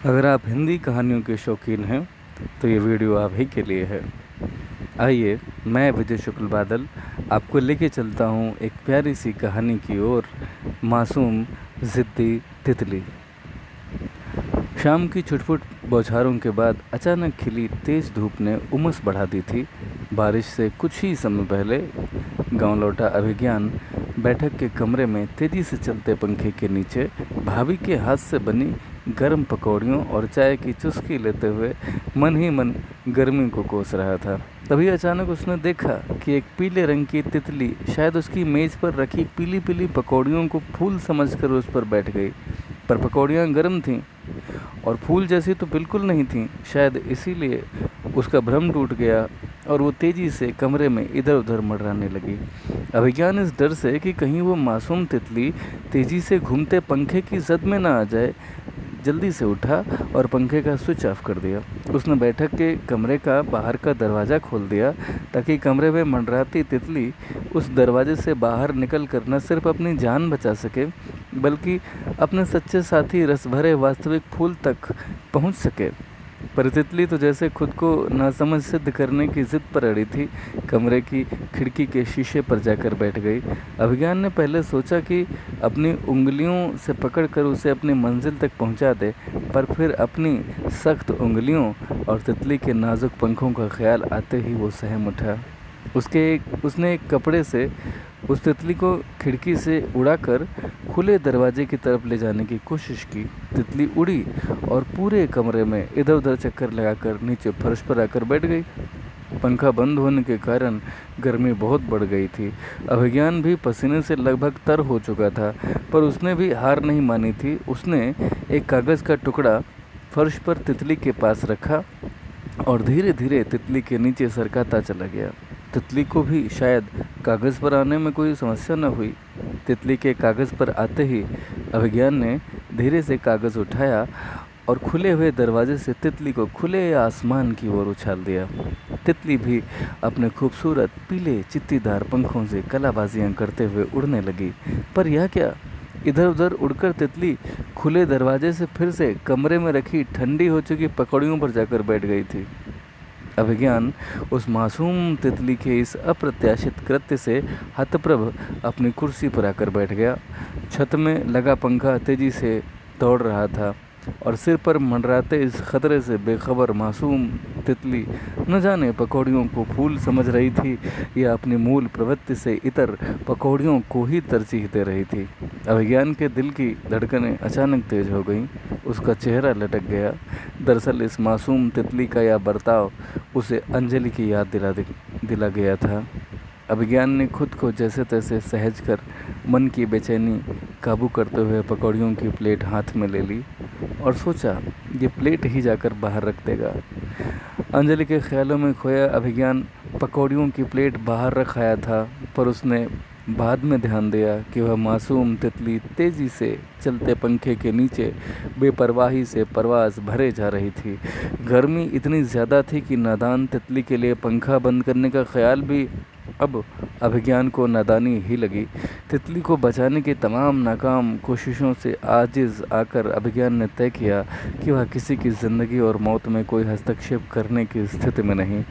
अगर आप हिंदी कहानियों के शौकीन हैं तो ये वीडियो आप ही के लिए है। आइए, मैं विजय शुक्ल बादल आपको लेके चलता हूँ एक प्यारी सी कहानी की ओर। मासूम ज़िद्दी तितली। शाम की छुटपुट बौछारों के बाद अचानक खिली तेज़ धूप ने उमस बढ़ा दी थी। बारिश से कुछ ही समय पहले गांव लौटा अभिज्ञान बैठक के कमरे में तेज़ी से चलते पंखे के नीचे भाभी के हाथ से बनी गर्म पकौड़ियों और चाय की चुस्की लेते हुए मन ही मन गर्मी को कोस रहा था। तभी अचानक उसने देखा कि एक पीले रंग की तितली शायद उसकी मेज़ पर रखी पीली पीली पकौड़ियों को फूल समझकर उस पर बैठ गई। पर पकौड़ियाँ गर्म थीं और फूल जैसी तो बिल्कुल नहीं थीं। शायद इसीलिए उसका भ्रम टूट गया और वो तेज़ी से कमरे में इधर उधर मंडराने लगी। अभिज्ञान इस डर से कि कहीं वो मासूम तितली तेज़ी से घूमते पंखे की जद में ना आ जाए, जल्दी से उठा और पंखे का स्विच ऑफ कर दिया। उसने बैठक के कमरे का बाहर का दरवाज़ा खोल दिया ताकि कमरे में मंडराती तितली उस दरवाजे से बाहर निकल कर न सिर्फ अपनी जान बचा सके बल्कि अपने सच्चे साथी रस भरे वास्तविक फूल तक पहुंच सके। पर तितली तो जैसे खुद को नासमझ सिद्ध करने की जिद पर अड़ी थी। कमरे की खिड़की के शीशे पर जाकर बैठ गई। अभिज्ञान ने पहले सोचा कि अपनी उंगलियों से पकड़कर उसे अपनी मंजिल तक पहुंचा दे, पर फिर अपनी सख्त उंगलियों और तितली के नाजुक पंखों का ख्याल आते ही वो सहम उठा। उसने एक कपड़े से उस तितली को खिड़की से उड़ाकर खुले दरवाजे की तरफ ले जाने की कोशिश की। तितली उड़ी और पूरे कमरे में इधर उधर चक्कर लगाकर नीचे फर्श पर आकर बैठ गई। पंखा बंद होने के कारण गर्मी बहुत बढ़ गई थी। अभिज्ञान भी पसीने से लगभग तर हो चुका था, पर उसने भी हार नहीं मानी थी। उसने एक कागज़ का टुकड़ा फर्श पर तितली के पास रखा और धीरे धीरे तितली के नीचे सरकाता चला गया। तितली को भी शायद कागज़ पर आने में कोई समस्या न हुई। तितली के कागज़ पर आते ही अभिज्ञान ने धीरे से कागज़ उठाया और खुले हुए दरवाजे से तितली को खुले आसमान की ओर उछाल दिया। तितली भी अपने खूबसूरत पीले चित्तीदार पंखों से कलाबाजियां करते हुए उड़ने लगी। पर यह क्या, इधर उधर उड़कर तितली खुले दरवाजे से फिर से कमरे में रखी ठंडी हो चुकी पकौड़ियों पर जाकर बैठ गई थी। अभिज्ञान उस मासूम तितली के इस अप्रत्याशित कृत्य से हतप्रभ अपनी कुर्सी पर आकर बैठ गया। छत में लगा पंखा तेजी से दौड़ रहा था और सिर पर मंडराते इस खतरे से बेखबर मासूम तितली न जाने पकौड़ियों को फूल समझ रही थी या अपनी मूल प्रवृत्ति से इतर पकौड़ियों को ही तरजीह दे रही थी। अभिज्ञान के दिल की धड़कनें अचानक तेज हो गईं। उसका चेहरा लटक गया। दरअसल इस मासूम तितली का यह बर्ताव उसे अंजलि की याद दिला गया था। अभिज्ञान ने खुद को जैसे तैसे सहज कर मन की बेचैनी काबू करते हुए पकौड़ियों की प्लेट हाथ में ले ली और सोचा ये प्लेट ही जाकर बाहर रख देगा। अंजलि के ख्यालों में खोया अभिज्ञान पकौड़ियों की प्लेट बाहर रख आया था, पर उसने बाद में ध्यान दिया कि वह मासूम तितली तेज़ी से चलते पंखे के नीचे बेपरवाही से परवाज़ भरे जा रही थी। गर्मी इतनी ज़्यादा थी कि नादान तितली के लिए पंखा बंद करने का ख्याल भी अब अभिज्ञान को नादानी ही लगी। तितली को बचाने की तमाम नाकाम कोशिशों से आजिज़ आकर अभिज्ञान ने तय किया कि वह किसी की ज़िंदगी और मौत में कोई हस्तक्षेप करने की स्थिति में नहीं।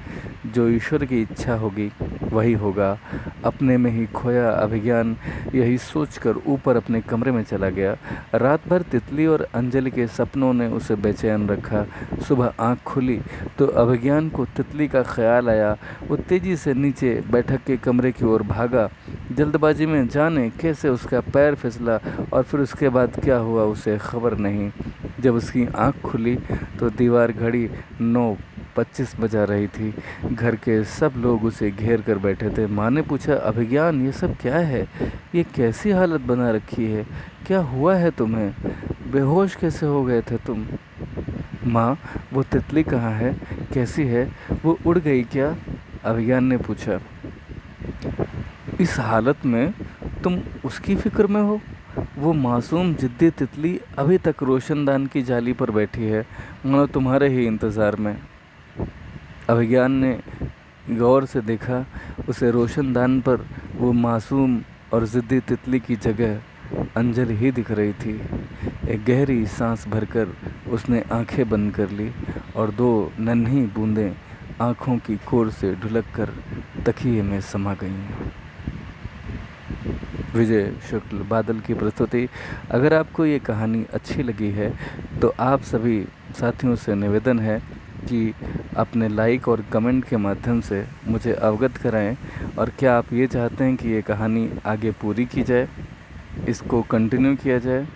जो ईश्वर की इच्छा होगी वही होगा। अपने में ही खोया अभिज्ञान यही सोचकर ऊपर अपने कमरे में चला गया। रात भर तितली और अंजलि के सपनों ने उसे बेचैन रखा। सुबह आँख खुली तो अभिज्ञान को तितली का ख्याल आया। वो तेज़ी से नीचे बैठक के कमरे की ओर भागा। जल्दबाजी में जाने कैसे उसका पैर फिसला और फिर उसके बाद क्या हुआ उसे खबर नहीं। जब उसकी आँख खुली तो दीवार घड़ी 9:25 बजा रही थी। घर के सब लोग उसे घेर कर बैठे थे। माँ ने पूछा, अभिज्ञान ये सब क्या है? ये कैसी हालत बना रखी है? क्या हुआ है तुम्हें? बेहोश कैसे हो गए थे तुम? माँ, वो तितली कहाँ है? कैसी है? वो उड़ गई क्या? अभिज्ञान ने पूछा। इस हालत में तुम उसकी फिक्र में हो? वो मासूम जिद्दी तितली अभी तक रोशनदान की जाली पर बैठी है, मानो तुम्हारे ही इंतज़ार में। अभिज्ञान ने गौर से देखा। उसे रोशनदान पर वो मासूम और ज़िद्दी तितली की जगह अंजलि ही दिख रही थी। एक गहरी सांस भरकर उसने आंखें बंद कर ली और 2 नन्ही बूंदें आँखों की कोर से ढुलक कर तकिए में समा गईं। विजय शुक्ल, बादल की प्रस्तुति। अगर आपको ये कहानी अच्छी लगी है तो आप सभी साथियों से निवेदन है कि अपने लाइक और कमेंट के माध्यम से मुझे अवगत कराएं। और क्या आप ये चाहते हैं कि ये कहानी आगे पूरी की जाए, इसको कंटिन्यू किया जाए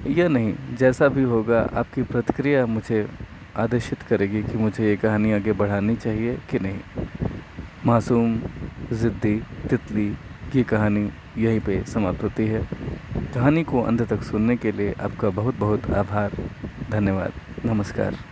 या नहीं? जैसा भी होगा आपकी प्रतिक्रिया मुझे आदेशित करेगी कि मुझे ये कहानी आगे बढ़ानी चाहिए कि नहीं। मासूम ज़िद्दी तितली की कहानी यहीं पे समाप्त होती है। कहानी को अंत तक सुनने के लिए आपका बहुत बहुत आभार। धन्यवाद। नमस्कार।